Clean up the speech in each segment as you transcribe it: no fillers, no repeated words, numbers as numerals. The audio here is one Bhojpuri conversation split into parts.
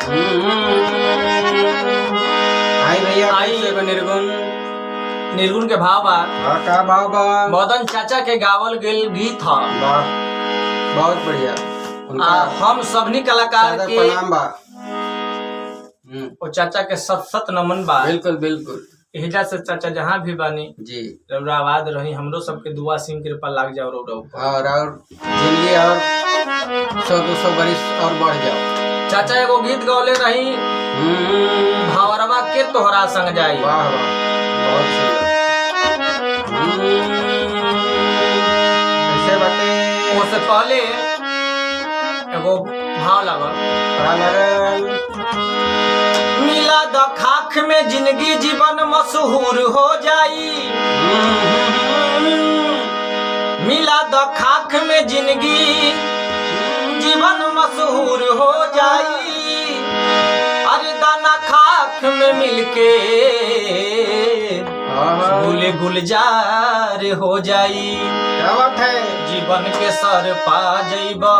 आई भैया आई एगो निर्गुण निर्गुण के भाव बा। का भाव बा? मदन चाचा के गावल गेल गीत ह। वाह, बहुत बढ़िया। हम सबनी कलाकार सादर के प्रणाम बा। वो चाचा के सत सत नमन बा। बिल्कुल बिल्कुल एहिजा से चाचा जहाँ भी बानी जी, रउरा आबाद रही, हमरो सबके दुआ सिंह कृपा लाग जाओ रउरा ऊपर। और जिंदगी और 100-200 बरिस और बढ़ जाओ। चाचा एगो गीत गौले रही, भावरवा के तोहरा संग जाई। वाह वाह, बहुत सुंदर। कैसे बाटे? उससे पहले एगो भाव लागल, मिला द खाख में जिंदगी जीवन मशहूर हो जाई। मिला द खाख में जिंदगी जीवन मशहूर हो जाई। अरे दाना खाख में मिलके गुल गुलजार हो जाई। क्या बात है? जीवन के सर पा जइबा,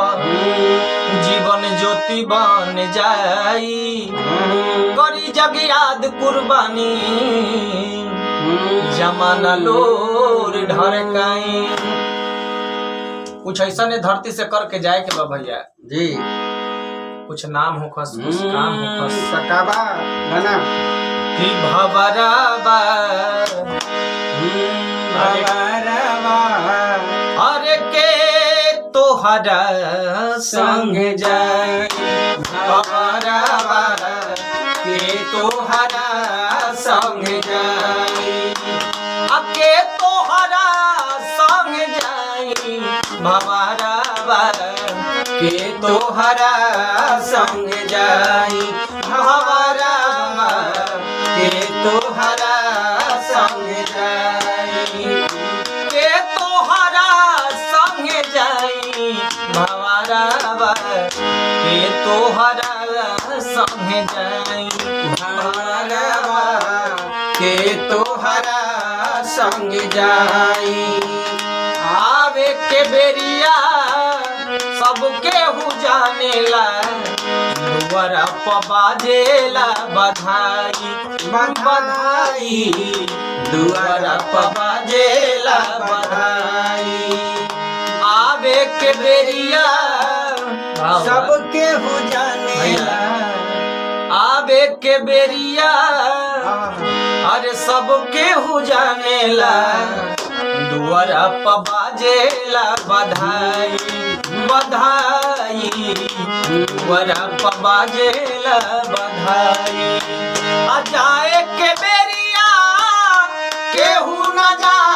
जीवन ज्योति बन जाई। करी जग याद कुर्बानी, जमाना लोर ढरकाई। कुछ ऐसा ने धरती से करके जाए के बा भैया जी। कुछ नाम हो खस, कुछ काम हो खस। सकाबा गाना कि भवरवा अरे के तोहरा संग जाए। भवरवा के तोहरा संग जाए। के तोहरा संग जाई। भवरवा के तोहरा संग जाई। भवरवा के तोहरा संग जाई। के तोहरा संग जाई। भवरवा के तोहरा संग जाई। भवरवा के तोहरा संग जाई। आवे के बेरिया सबके हु जानेला, दुआरा प बाजेला बधाई। बधाई दुआरा प बाजेला बधाई। आवे के बेरिया सबके हो जानेला। आवे के बेरिया अरे सबके हु जानेला, दुआरा प बाजेला बधाई। बधाई दुआरा प बाजेला बधाई। आ जाए के बेरिया केहू न जाए।